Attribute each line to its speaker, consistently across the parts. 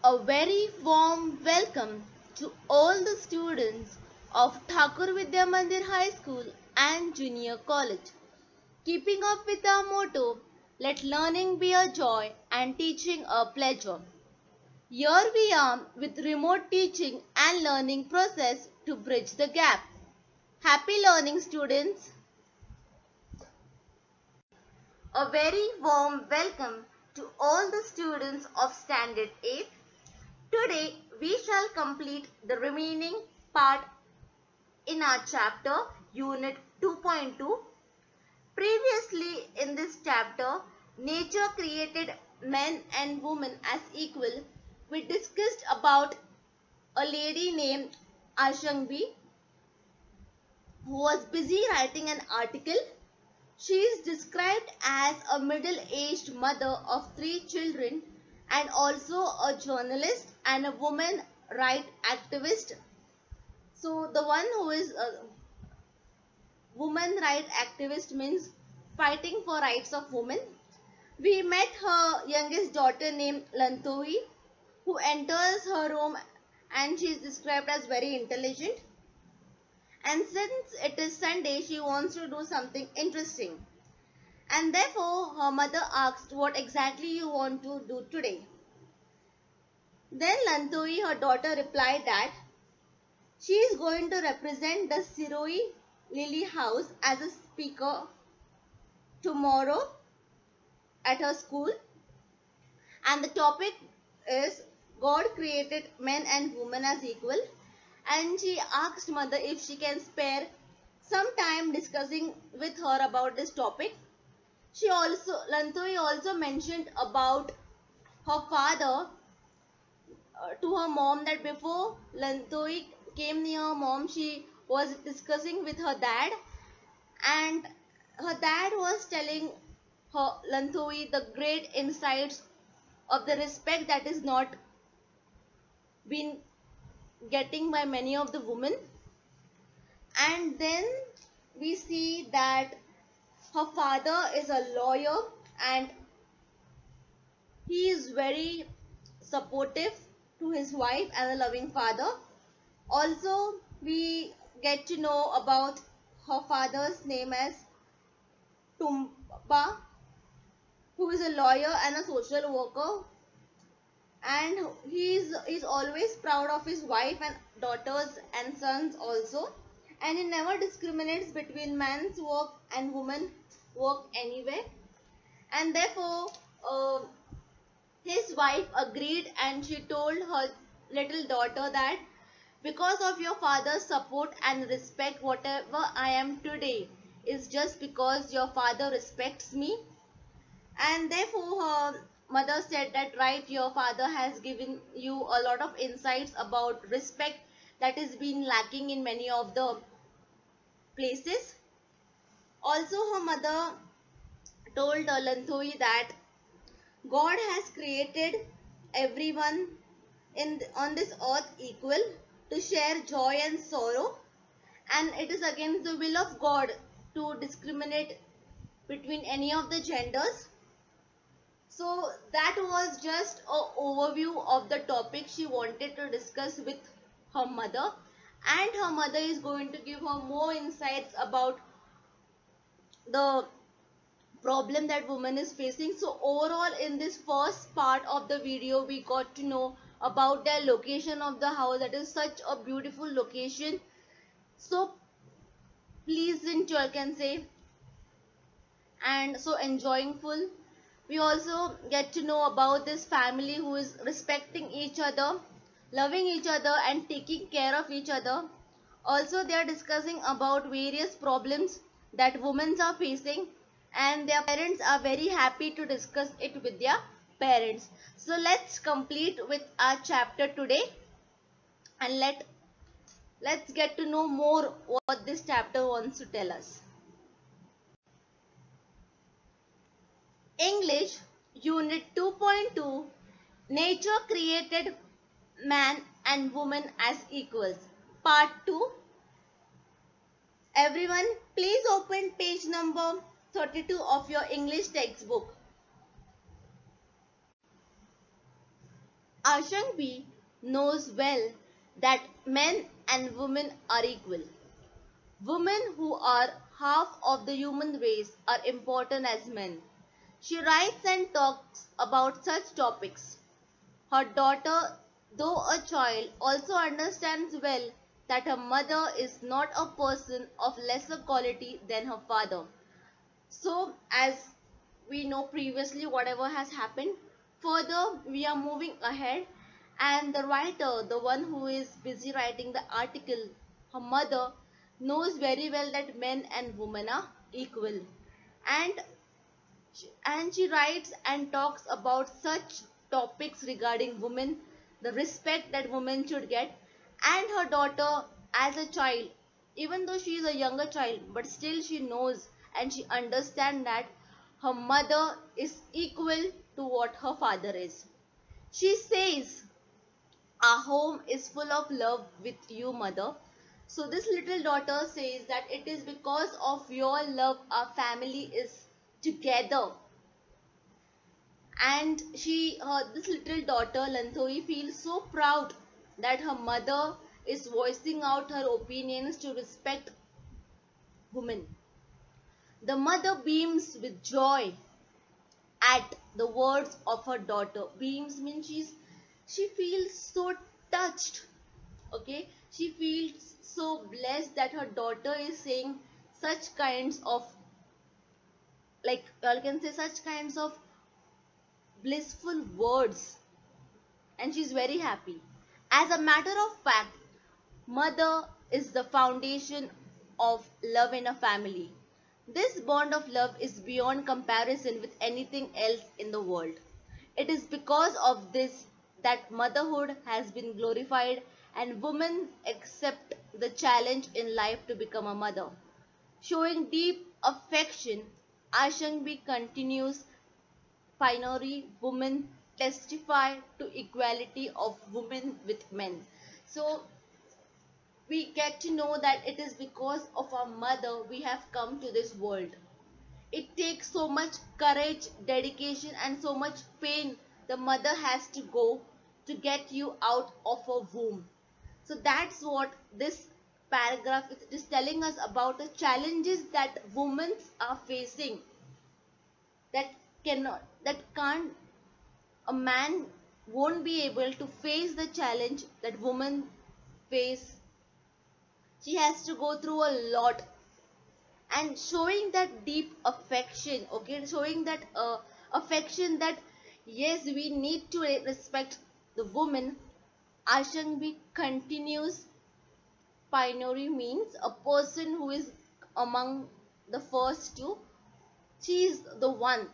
Speaker 1: A very warm welcome to all the students of Thakur Vidya Mandir High School and Junior College. Keeping up with our motto, let learning be a joy and teaching a pleasure. Here we are with remote teaching and learning process to bridge the gap. Happy learning, students. A very warm welcome to all the students of Standard 8. Today we shall complete the remaining part in our chapter Unit 2.2. Previously in this chapter, nature created men and women as equal. We discussed about a lady named Ashangbi who was busy writing an article. She is described as a middle-aged mother of 3 children and also a journalist and a woman rights activist. So the one who is a woman rights activist means fighting for rights of women. We met her youngest daughter named Lantoi, who enters her room and she is described as very intelligent. And since it is Sunday, she wants to do something interesting. And therefore, her mother asked what exactly you want to do today. Then Lantoi, her daughter, replied that she is going to represent the Siroi Lily House as a speaker tomorrow at her school. And the topic is God created men and women as equal. And she asked mother if she can spare some time discussing with her about this topic. Lantoi also mentioned about her father to her mom that before Lantoi came near her mom, she was discussing with her dad, and her dad was telling her Lantoi the great insights of the respect that is not been getting by many of the women. And then we see that her father is a lawyer and he is very supportive to his wife and a loving father. Also, we get to know about her father's name as Tumba, who is a lawyer and a social worker, and he's always proud of his wife and daughters and sons also, and he never discriminates between man's work and women's work anyway. And therefore, uh, his wife agreed and she told her little daughter that because of your father's support and respect, whatever I am today is just because your father respects me. And therefore her mother said that right, your father has given you a lot of insights about respect that is been lacking in many of the places. Also her mother told Lantoi that God has created everyone on this earth equal to share joy and sorrow, and it is against the will of God to discriminate between any of the genders. So that was just an overview of the topic she wanted to discuss with her mother, and her mother is going to give her more insights about the problem that woman is facing. So overall in this first part of the video we got to know about the location of the house. That is such a beautiful location, so pleasant you can say, and so enjoyingful. We also get to know about this family who is respecting each other, loving each other and taking care of each other. Also they are discussing about various problems that women are facing, and their parents are very happy to discuss it with their parents. So let's complete with our chapter today, and let's get to know more what this chapter wants to tell us. English Unit 2.2, Nature created man and woman as equals. Part 2. Everyone please open page number 32 of your English textbook. Ashangbi knows well that men and women are equal. Women who are half of the human race are important as men. She writes and talks about such topics. Her daughter, though a child, also understands well that her mother is not a person of lesser quality than her father. So, as we know previously, whatever has happened, further we are moving ahead, and the writer, the one who is busy writing the article, her mother, knows very well that men and women are equal. And she writes and talks about such topics regarding women, the respect that women should get, and her daughter as a child, even though she is a younger child, but still she knows and she understands that her mother is equal to what her father is. She says, "Our home is full of love with you, mother." So this little daughter says that it is because of your love our family is together. And this little daughter Lantoi feels so proud that her mother is voicing out her opinions to respect women. The mother beams with joy at the words of her daughter. Beams means she feels so touched. Okay, she feels so blessed that her daughter is saying such kinds of, like you can say, such kinds of blissful words, and she's very happy. As a matter of fact, mother is the foundation of love in a family. This bond of love is beyond comparison with anything else in the world. It is because of this that motherhood has been glorified and women accept the challenge in life to become a mother. Showing deep affection, Ashangbi continues, binary women testify to equality of women with men. So we get to know that it is because of our mother we have come to this world. It takes so much courage, dedication, and so much pain the mother has to go to get you out of her womb. So that's what this paragraph is telling us about the challenges that women are facing, that can't, a man won't be able to face the challenge that women face. She has to go through a lot, and showing that deep affection, okay, showing that affection, that yes, we need to respect the woman. Ashangbi continues, pioneer means a person who is among the first two. She is the one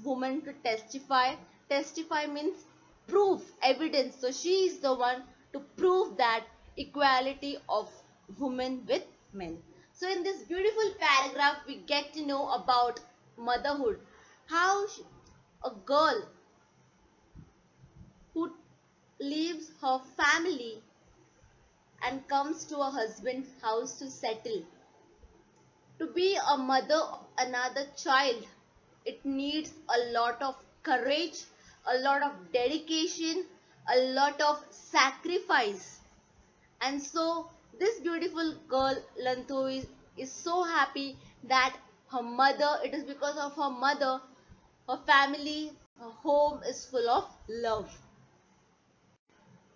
Speaker 1: woman to testify. Testify means proof, evidence. So she is the one to prove that equality of women with men. So in this beautiful paragraph, we get to know about motherhood. How a girl who leaves her family and comes to a husband's house to settle. To be a mother of another child, it needs a lot of courage, a lot of dedication, a lot of sacrifice. And so this beautiful girl Lanto is so happy that her mother, it is because of her mother, her family, her home is full of love.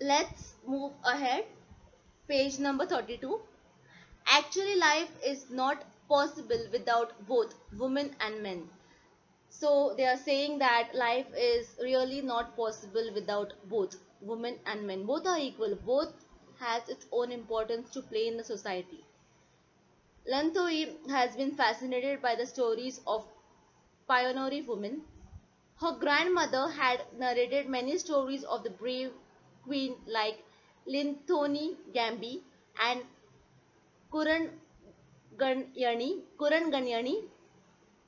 Speaker 1: Let's move ahead. Page number 32. Actually, life is not possible without both women and men. So they are saying that life is really not possible without both women and men. Both are equal. Both has its own importance to play in the society. Lantoi has been fascinated by the stories of pioneer women. Her grandmother had narrated many stories of the brave queen like Linthoni Gambi and Kuranganyani,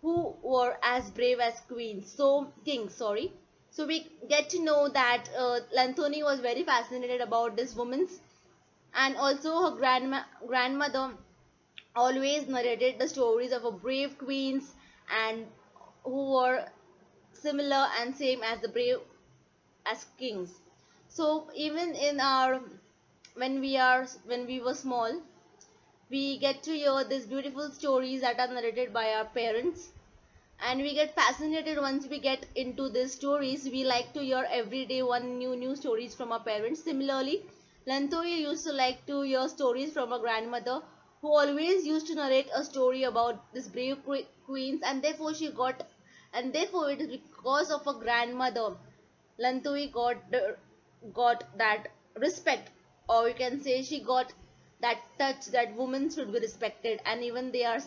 Speaker 1: who were as brave as queens. So kings, sorry. So we get to know that Lanthoni was very fascinated about this woman's, and also her grandmother always narrated the stories of a brave queens and who were similar and same as the brave as kings. So even in our when we were small, we get to hear these beautiful stories that are narrated by our parents, and we get fascinated once we get into these stories. We like to hear every day one new stories from our parents. Similarly, Lantoi used to like to hear stories from her grandmother, who always used to narrate a story about this brave queens, and therefore it is because of her grandmother Lantoi got that respect, or you can say she got that touch that women should be respected, and even they are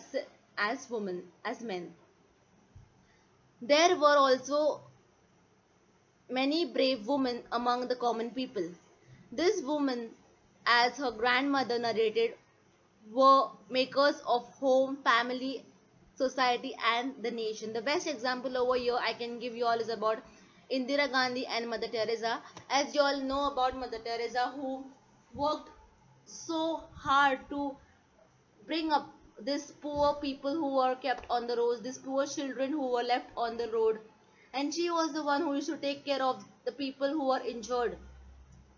Speaker 1: as women as men. There were also many brave women among the common people. These women, as her grandmother narrated, were makers of home, family, society, and the nation. The best example over here I can give you all is about Indira Gandhi and Mother Teresa. As you all know about Mother Teresa, who worked so hard to bring up these poor people who were kept on the roads, these poor children who were left on the road. And she was the one who used to take care of the people who were injured.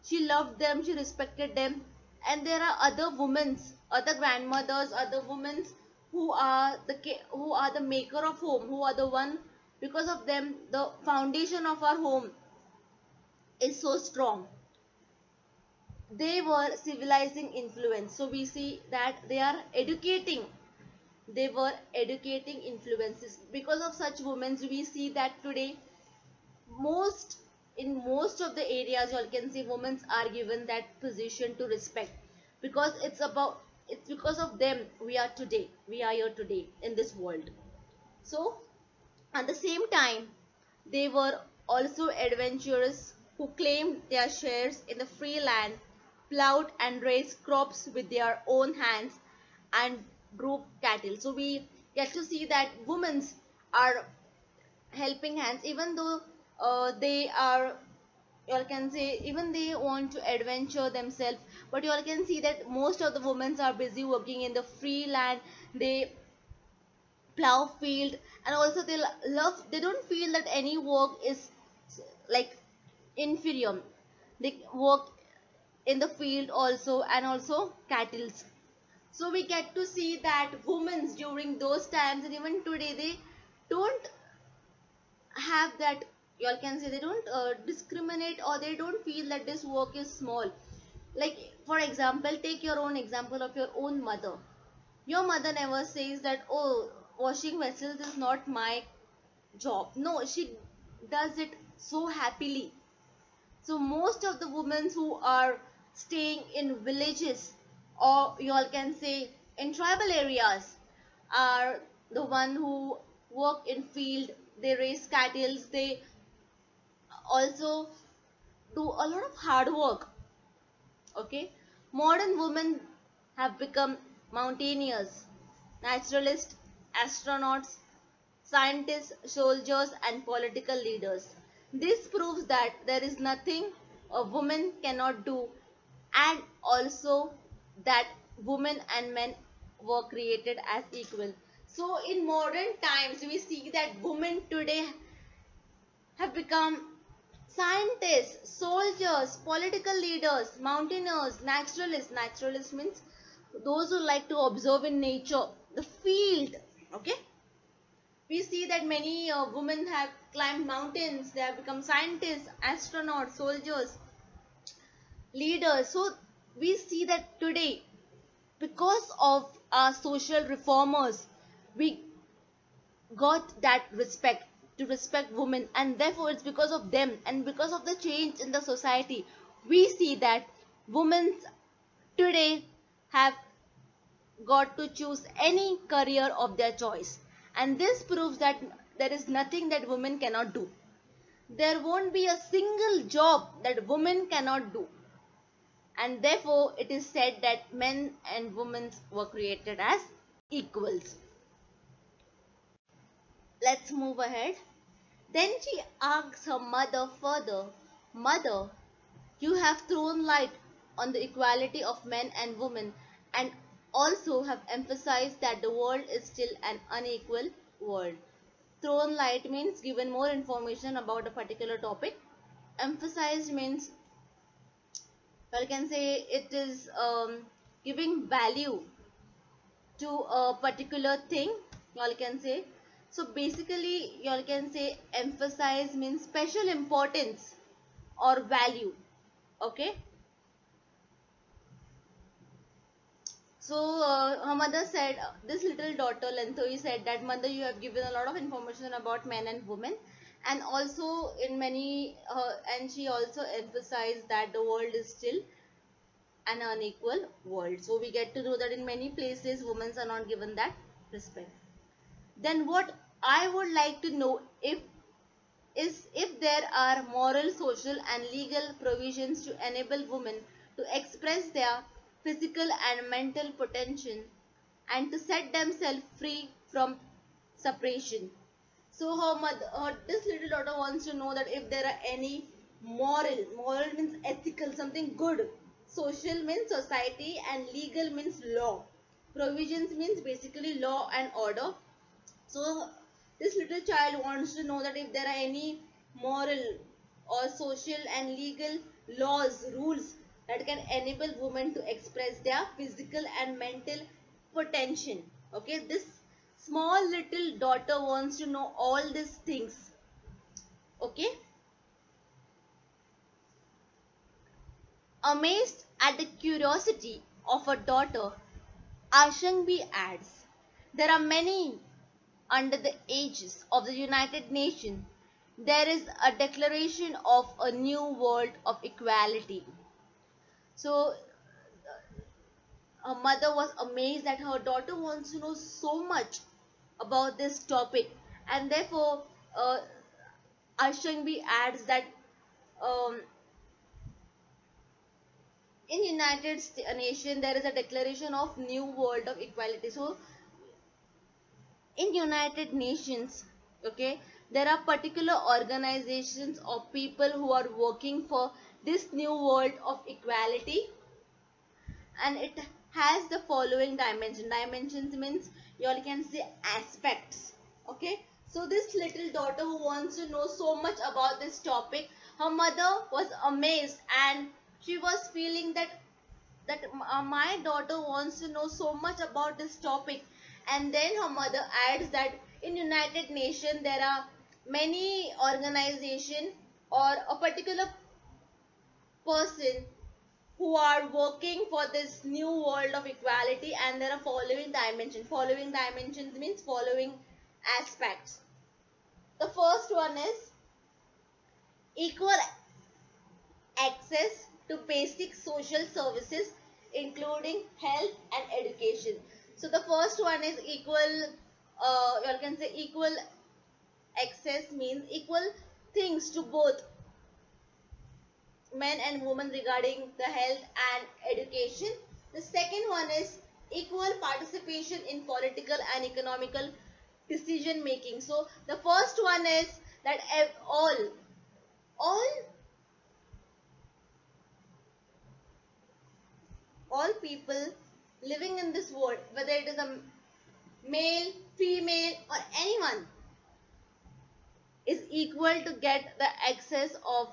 Speaker 1: She loved them, she respected them. And there are other women, other grandmothers, other women who are the maker of home, who are the one, because of them the foundation of our home is so strong. They were civilizing influence. So we see that they were educating influences. Because of such women, we see that today most in most of the areas you can see women are given that position to respect, because it's because of them we are here today in this world. So at the same time, they were also adventurous who claimed their shares in the free land, plowed and raised crops with their own hands, and drove cattle. So we get to see that women are helping hands, even though they are, you all can say, even they want to adventure themselves, but you all can see that most of the women are busy working in the free land. They plow field, and also they don't feel that any work is like inferior. They work in the field also, and also cattle. So we get to see that women during those times and even today, they don't have that, you all can say, they don't discriminate, or they don't feel that this work is small. Like for example, take your own example of your own mother. Your mother never says that, oh, washing vessels is not my job. No, she does it so happily. So most of the women who are staying in villages, or you all can say in tribal areas, are the one who work in field. They raise cattle. They also do a lot of hard work. Okay, modern women have become mountaineers, naturalists, astronauts, scientists, soldiers, and political leaders. This proves that there is nothing a woman cannot do, and also that women and men were created as equal. So in modern times, we see that women today have become scientists, soldiers, political leaders, mountaineers, naturalists. Naturalists means those who like to observe in nature, the field. Okay, we see that many women have climbed mountains, they have become scientists, astronauts, soldiers, leaders. So we see that today, because of our social reformers, we got that respect to respect women, and therefore it's because of them and because of the change in the society, we see that women today have got to choose any career of their choice, and this proves that there is nothing that women cannot do. There won't be a single job that women cannot do, and therefore it is said that men and women were created as equals. Let's move ahead. Then she asks her mother further, Mother, you have thrown light on the equality of men and women, and also have emphasized that the world is still an unequal world. Thrown light means given more information about a particular topic. Emphasized means You can say it is giving value to a particular thing. You can say. So basically, you can say emphasize means special importance or value. Okay. So her mother said, this little daughter Lantoi said that, mother, you have given a lot of information about men and women, and also in many, and she also emphasized that the world is still an unequal world. So we get to know that in many places women are not given that respect. Then what I would like to know if there are moral, social and legal provisions to enable women to express their physical and mental potential and to set themselves free from suppression. So this little daughter wants to know that if there are any moral means ethical, something good, social means society, and legal means law. Provisions means basically law and order. So this little child wants to know that if there are any moral or social and legal laws, rules that can enable women to express their physical and mental potential. Okay, this small little daughter wants to know all these things. Okay, amazed at the curiosity of her daughter, Ashangbi adds, there are many under the aegis of the United Nations, there is a declaration of a new world of equality. So, her mother was amazed that her daughter wants to know so much about this topic, and therefore, uh, Ashangbi adds that um, in United Nation there is a declaration of new world of equality. So, in United Nations, okay, there are particular organizations of people who are working for this new world of equality, and it has the following dimensions means you all can say aspects. Okay, so this little daughter who wants to know so much about this topic, her mother was amazed and she was feeling that my daughter wants to know so much about this topic. And then her mother adds that in United Nations there are many organization or a particular person who are working for this new world of equality, and there are following dimensions means following aspects. The first one is equal access to basic social services including health and education. So the first one is equal, you can say equal access means equal things to both men and women regarding the health and education. The second one is equal participation in political and economical decision making. So the first one is that all all people living in this world, whether it is a male, female, or anyone, is equal to get the access of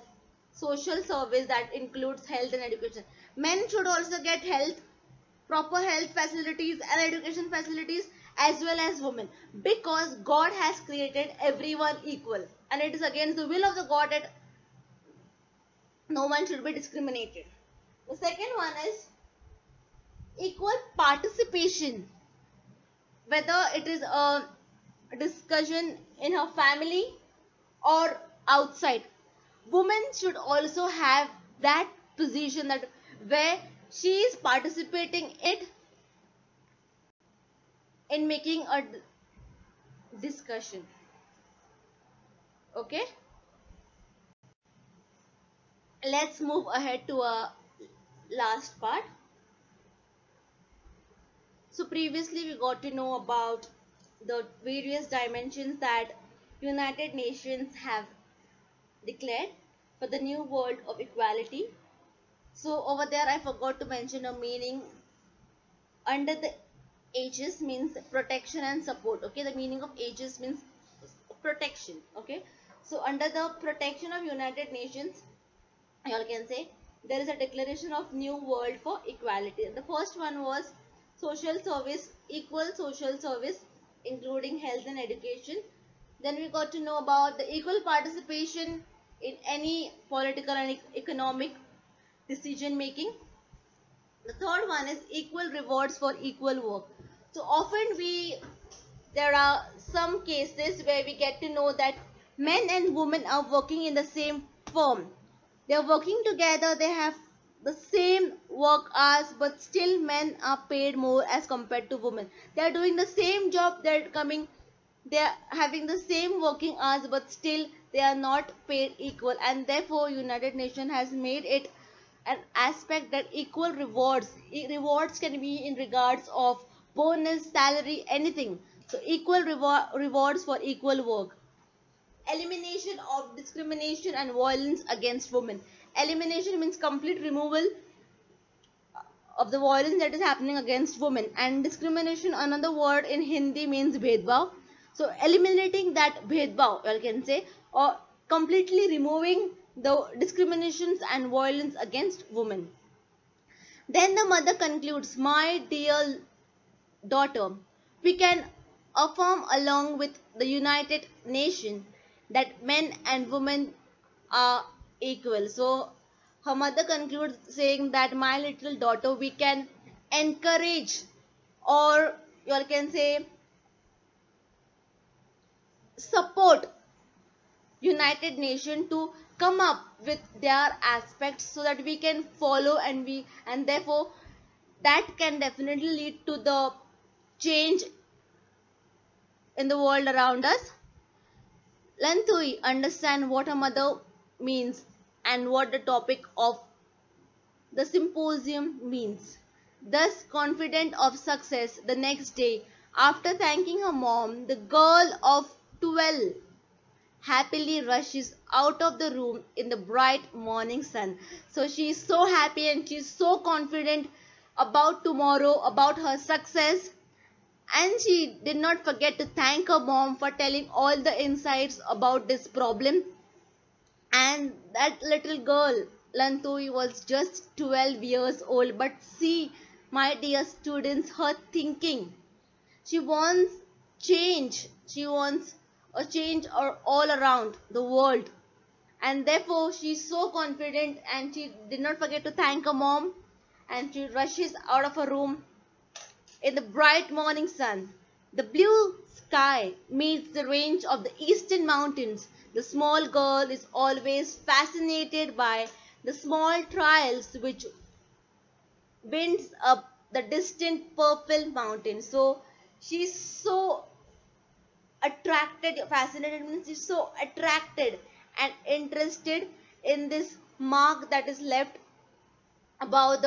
Speaker 1: social service that includes health and education. Men should also get proper health facilities and education facilities as well as women, because God has created everyone equal, and it is against the will of the God that no one should be discriminated. The second one is equal participation, whether it is a discussion in her family or outside. Women should also have that position that where she is participating it in making a discussion. Okay, let's move ahead to a last part. So previously we got to know about the various dimensions that United Nations have declared for the new world of equality. So over there I forgot to mention a meaning. Under the aegis means protection and support. Okay, the meaning of aegis means protection. Okay, so under the protection of United Nations, you all can say there is a declaration of new world for equality. The first one was social service, equal social service, including health and education. Then we got to know about the equal participation in any political and economic decision making. The third one is equal rewards for equal work. So often there are some cases where we get to know that men and women are working in the same firm. They are working together, they have the same work hours, but still men are paid more as compared to women. They are doing the same job, they are having the same working hours, but still they are not paid equal, and therefore United Nations has made it an aspect that equal rewards can be in regards of bonus, salary, anything. So equal rewards for equal work. Elimination of discrimination and violence against women. Elimination means complete removal of the violence that is happening against women, and discrimination, another word in Hindi, means bhedbhav. So eliminating that bhedbhav, you can say, or completely removing the discriminations and violence against women. Then the mother concludes, my dear daughter, we can affirm along with the United Nations that men and women are equal. So her mother concludes saying that, my little daughter, we can encourage, or you all can say support United Nations to come up with their aspects so that we can follow, and therefore that can definitely lead to the change in the world around us. Lanthui understand what a mother means and what the topic of the symposium means. Thus, confident of success, the next day, after thanking her mom, the girl of 12 happily rushes out of the room in the bright morning sun. So she is so happy and she is so confident about tomorrow, about her success. And she did not forget to thank her mom for telling all the insights about this problem. And that little girl, Lantui, was just 12 years old. But see, my dear students, her thinking. She wants change. She wants a change all around the world. And therefore, she's so confident, and she did not forget to thank her mom. And she rushes out of her room in the bright morning sun. The blue sky meets the range of the eastern mountains. The small girl is always fascinated by the small trails which winds up the distant purple mountains. So she's so fascinated means she's so attracted and interested in this mark that is left above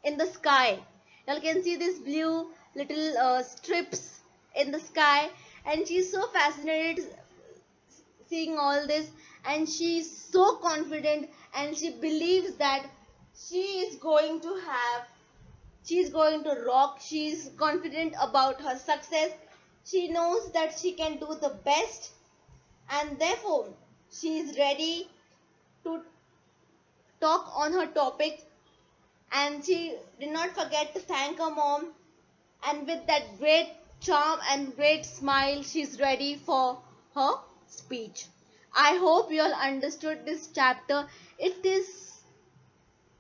Speaker 1: in the sky. You can see these blue little strips in the sky, and she's so fascinated seeing all this, and she's so confident, and she believes that she is going to have she's going to rock. She's confident about her success. She knows that she can do the best, and therefore she is ready to talk on her topic. And she did not forget to thank her mom, and with that great charm and great smile, she's ready for her speech. I hope you all understood this chapter. It is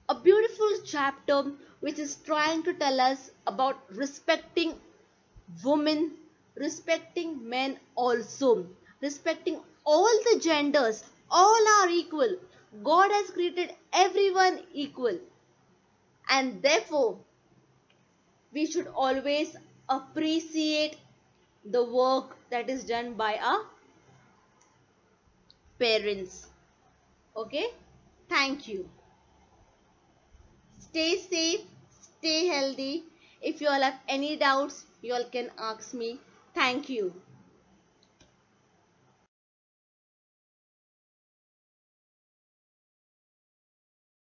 Speaker 1: a beautiful chapter which is trying to tell us about respecting women, respecting men also, respecting all the genders. All are equal. God has created everyone equal, and therefore we should always appreciate the work that is done by our parents. Okay, thank you. Stay safe, stay healthy. If you all have any doubts, you all can ask me. Thank you.